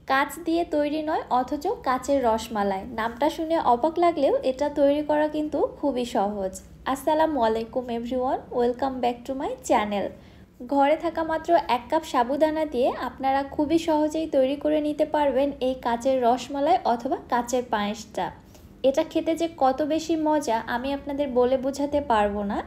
কাঁচ দিয়ে তৈরি নয় অথচ কাঁচের রসমালাই, নামটা শুনে অবাক লাগলেও এটা তৈরি করা কিন্তু খুবই সহজ। আসসালামু আলাইকুম everyone, welcome back to my channel. ঘরে থাকা মাত্র 1 কাপ সাবুদানা দিয়ে আপনারা খুবই সহজেই তৈরি করে নিতে পারবেন এই কাঁচের রসমালাই অথবা কাঁচের পায়েসটা। এটা খেতে যে কত বেশি মজা আমি আপনাদের বলে বোঝাতে পারবো না।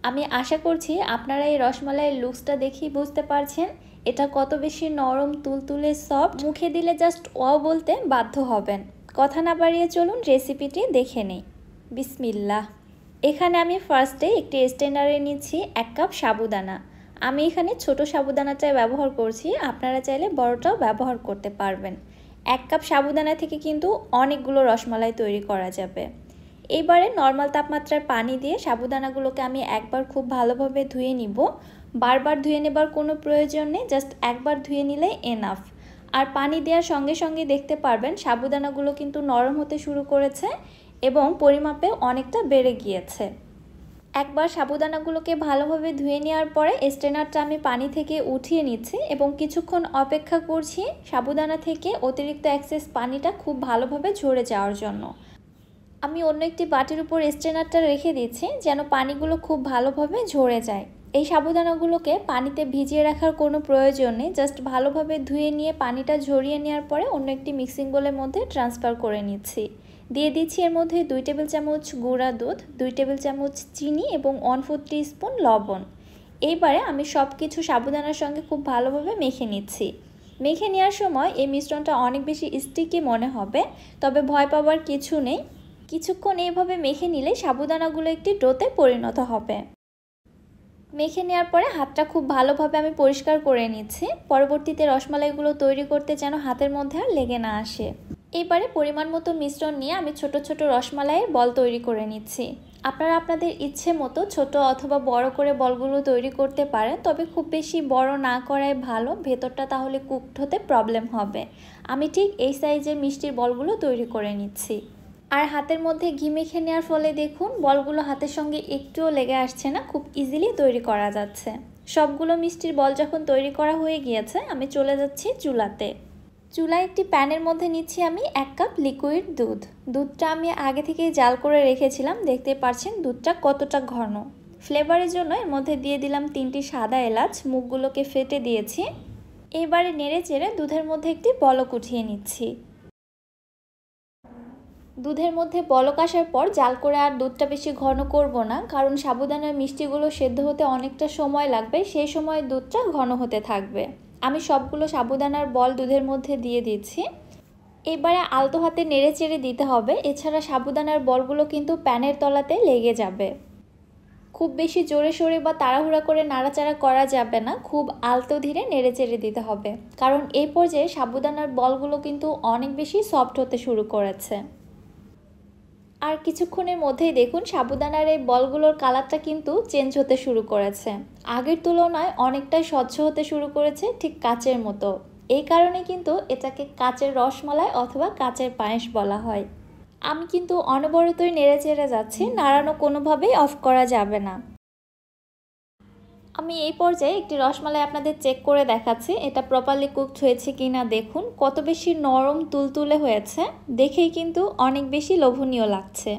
আমি আশা করছি আপনারা এই রসমালাইয়ের লুকসটা দেখেই বুঝতে পারছেন এটা কত বেশি নরম, তুলতুলে, সফট, মুখে দিলে জাস্ট ওয়াও বলতে বাধ্য হবেন। কথা না বাড়িয়ে চলুন রেসিপিটি দেখে নেই। বিসমিল্লাহ। এখানে আমি ফার্স্টে একটি স্ট্যান্ডারে নিচ্ছি 1 কাপ সাবুদানা। আমি এখানে ছোট সাবুদানাটাই ব্যবহার করছি, আপনারা চাইলে বড়টাও ব্যবহার করতে পারবেন। 1 কাপ সাবুদানা থেকে কিন্তু অনেকগুলো রসমালাই তৈরি করা যাবে। এবারে নর্মাল তাপমাত্রায় পানি দিয়ে সাবুদানাগুলোকে আমি একবার খুব ভালোভাবে ধুয়ে নিব। বারবার ধুয়ে নেবার কোনো প্রয়োজন নেই, জাস্ট একবার ধুয়ে নিলেই এনাফ। আর পানি দেওয়ার সঙ্গে সঙ্গে দেখতে পারবেন সাবুদানাগুলো কিন্তু নরম হতে শুরু করেছে এবং পরিমাপে অনেকটা বেড়ে গিয়েছে। একবার সাবুদানাগুলোকে ভালোভাবে ধুয়ে নেওয়ার পরে স্ট্রেনারটা আমি পানি থেকে উঠিয়ে নিচ্ছি এবং কিছুক্ষণ অপেক্ষা করছি সাবুদানা থেকে অতিরিক্ত এক্সেস পানিটা খুব ভালোভাবে ঝরে যাওয়ার জন্য। আমি অন্য একটি বাটির উপর স্ট্রেনারটা রেখে দিচ্ছি যেন পানিগুলো খুব ভালোভাবে ঝরে যায়। এই সাবুদানাগুলোকে পানিতে ভিজিয়ে রাখার কোনো প্রয়োজন নেই, জাস্ট ভালোভাবে ধুয়ে নিয়ে পানিটা ঝরিয়ে নেওয়ার পরে অন্য একটি মিক্সিং বোলের মধ্যে ট্রান্সফার করে নিচ্ছি। দিয়ে দিচ্ছি এর মধ্যে 2 টেবিল চামচ গুঁড়া দুধ, 2 টেবিল চামচ চিনি এবং 1/4 টিস্পুন লবণ। এইবারে আমি সব কিছু সাবুদানার সঙ্গে খুব ভালোভাবে মেখে নিচ্ছি। মেখে নেওয়ার সময় এই মিশ্রণটা অনেক বেশি স্টিকি মনে হবে, তবে ভয় পাওয়ার কিছু নেই। কিছুক্ষণ এইভাবে মেখে নিলে সাবুদানাগুলো একটি ডোতে পরিণত হবে। মেখে নেওয়ার পরে হাতটা খুব ভালোভাবে আমি পরিষ্কার করে নিচ্ছি, পরবর্তীতে রসমালাইগুলো তৈরি করতে যেন হাতের মধ্যে আর লেগে না আসে। এবারে পরিমাণ মতো মিশ্রণ নিয়ে আমি ছোট ছোট রসমালাইয়ের বল তৈরি করে নিচ্ছি। আপনারা আপনাদের ইচ্ছে মতো ছোট অথবা বড় করে বলগুলো তৈরি করতে পারেন, তবে খুব বেশি বড় না করাই ভালো, ভেতরটা তাহলে কুকড হতে প্রবলেম হবে। আমি ঠিক এই সাইজের মিষ্টির বলগুলো তৈরি করে নিচ্ছি। আর হাতের মধ্যে ঘি মেখে নেওয়ার ফলে দেখুন বলগুলো হাতের সঙ্গে একটুও লেগে আসছে না, খুব ইজিলি তৈরি করা যাচ্ছে। সবগুলো মিষ্টির বল যখন তৈরি করা হয়ে গিয়েছে আমি চলে যাচ্ছি চুলাতে। চুলায় একটি প্যানের মধ্যে নিচ্ছি আমি 1 কাপ লিকুইড দুধ। দুধটা আমি আগে থেকেই জাল করে রেখেছিলাম, দেখতে পাচ্ছেন দুধটা কতটা ঘন। ফ্লেভারের জন্য এর মধ্যে দিয়ে দিলাম 3টি সাদা এলাচ, মুখগুলোকে ফেটে দিয়েছি। এবারে নেড়ে চেড়ে দুধের মধ্যে একটি বলক উঠিয়ে নিচ্ছি। দুধের মধ্যে বলক আসার পর জাল করে আর দুধটা বেশি ঘন করব না, কারণ সাবুদানার মিষ্টিগুলো সেদ্ধ হতে অনেকটা সময় লাগবে, সেই সময় দুধটা ঘন হতে থাকবে। আমি সবগুলো সাবুদানার বল দুধের মধ্যে দিয়ে দিচ্ছি। এবারে আলতো হাতে নেড়ে চেড়ে দিতে হবে, এছাড়া সাবুদানার বলগুলো কিন্তু প্যানের তলাতে লেগে যাবে। খুব বেশি জোরে সোরে বা তাড়াহুড়া করে নাড়াচাড়া করা যাবে না, খুব আলতো ধীরে নেড়ে চেড়ে দিতে হবে, কারণ এই পর্যায়ে সাবুদানার বলগুলো কিন্তু অনেক বেশি সফট হতে শুরু করেছে। আর কিছুক্ষণের মধ্যেই দেখুন সাবুদানার এই বলগুলোর কালারটা কিন্তু চেঞ্জ হতে শুরু করেছে, আগের তুলনায় অনেকটাই স্বচ্ছ হতে শুরু করেছে, ঠিক কাচের মতো। এই কারণে কিন্তু এটাকে কাচের রসমালাই অথবা কাচের পায়েস বলা হয়। আমি কিন্তু অনবরতই নেড়ে চেড়ে যাচ্ছি, নাড়ানো কোনোভাবেই অফ করা যাবে না। আমি এই পর্যায়ে একটি রসমালাই আপনাদের চেক করে দেখাচ্ছি এটা প্রপারলি কুকড হয়েছে কিনা। দেখুন কত বেশি নরম তুলতুলে হয়েছে, দেখেই কিন্তু অনেক বেশি লোভনীয় লাগছে।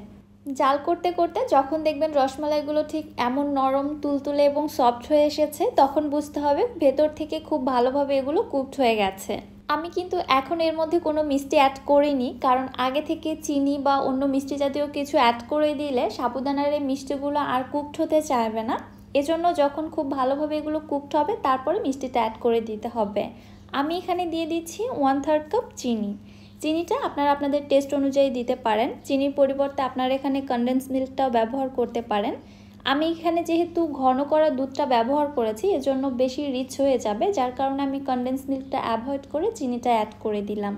জাল করতে করতে যখন দেখবেন রসমালাইগুলো ঠিক এমন নরম, তুলতুলে এবং সফট হয়ে এসেছে, তখন বুঝতে হবে ভেতর থেকে খুব ভালোভাবে এগুলো কুকড হয়ে গেছে। আমি কিন্তু এখন এর মধ্যে কোনো মিষ্টি অ্যাড করিনি, কারণ আগে থেকে চিনি বা অন্য মিষ্টি জাতীয় কিছু অ্যাড করে দিলে সাবুদানার এই মিষ্টিগুলো আর কুকড হতে চাইবে না। এজন্য যখন খুব ভালোভাবে এগুলো কুকড হবে তারপরে মিষ্টিটা অ্যাড করে দিতে হবে। আমি এখানে দিয়ে দিচ্ছি 1/3 কাপ চিনি। চিনিটা আপনারা আপনাদের টেস্ট অনুযায়ী দিতে পারেন, চিনির পরিবর্তে আপনারা এখানে কনডেন্স মিল্কটাও ব্যবহার করতে পারেন। আমি এখানে যেহেতু ঘন করা দুধটা ব্যবহার করেছি এজন্য বেশি রিচ হয়ে যাবে, যার কারণে আমি কনডেন্স মিল্কটা অ্যাভয়েড করে চিনিটা অ্যাড করে দিলাম।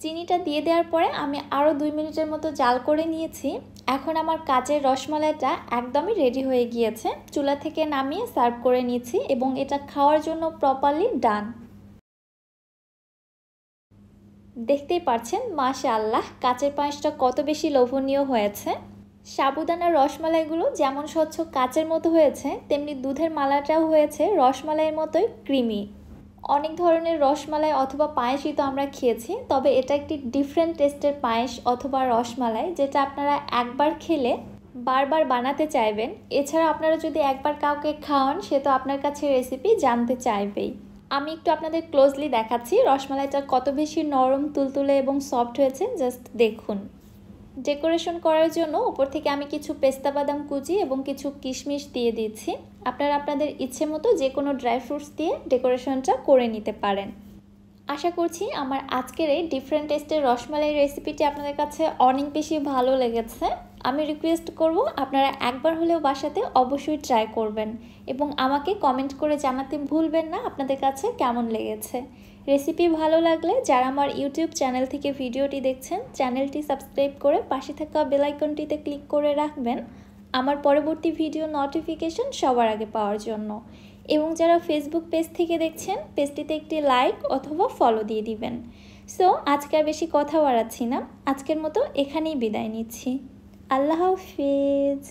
চিনিটা দিয়ে দেওয়ার পরে আমি আরও 2 মিনিটের মতো জাল করে নিয়েছি। এখন আমার কাচের রসমালাইটা একদমই রেডি হয়ে গিয়েছে, চুলা থেকে নামিয়ে সার্ভ করে নিয়েছি এবং এটা খাওয়ার জন্য প্রপারলি ডান। দেখতেই পাচ্ছেন মাশাআল্লাহ কাচের পায়েসটা কত বেশি লোভনীয় হয়েছে। সাবুদানার রসমালাইগুলো যেমন স্বচ্ছ কাচের মতো হয়েছে, তেমনি দুধের মালাটাও হয়েছে রসমালাইয়ের মতোই ক্রিমি। অনেক ধরনের রসমালাই অথবা পায়েসই তো আমরা খেয়েছি, তবে এটা একটি ডিফারেন্ট টেস্টের পায়েস অথবা রসমালাই, যেটা আপনারা একবার খেলে বারবার বানাতে চাইবেন। এছাড়া আপনারা যদি একবার কাউকে খাওয়ান, সে তো আপনার কাছে রেসিপি জানতে চাইবেই। আমি একটু আপনাদের ক্লোজলি দেখাচ্ছি রসমালাইটা কত বেশি নরম, তুলতুলে এবং সফট হয়েছে, জাস্ট দেখুন। ডেকোরেশন করার জন্য উপর থেকে আমি কিছু পেস্তা বাদাম কুচি এবং কিছু কিশমিশ দিয়ে দিচ্ছি। আপনারা আপনাদের ইচ্ছে মতো যে কোনো ড্রাই ফ্রুটস দিয়ে ডেকোরেশনটা করে নিতে পারেন। আশা করছি আমার আজকের এই ডিফারেন্ট টেস্টের রসমালাই রেসিপিটি আপনাদের কাছে অনেক বেশি ভালো লেগেছে। আমি রিকোয়েস্ট করব আপনারা একবার হলেও বাসাতে অবশ্যই ট্রাই করবেন এবং আমাকে কমেন্ট করে জানাতে ভুলবেন না আপনাদের কাছে কেমন লেগেছে। রেসিপি ভালো লাগলে যারা আমার ইউটিউব চ্যানেল থেকে ভিডিওটি দেখছেন, চ্যানেলটি সাবস্ক্রাইব করে পাশে থাকা বেল আইকনটিতে ক্লিক করে রাখবেন আমার পরবর্তী ভিডিও নোটিফিকেশন সবার আগে পাওয়ার জন্য। এবং যারা ফেসবুক পেজ থেকে দেখছেন, পেজটিতে একটি লাইক অথবা ফলো দিয়ে দিবেন। সো আজকে আর বেশি কথা বাড়াচ্ছি না, আজকের মতো এখানেই বিদায় নিচ্ছি। আল্লাহ হাফেজ।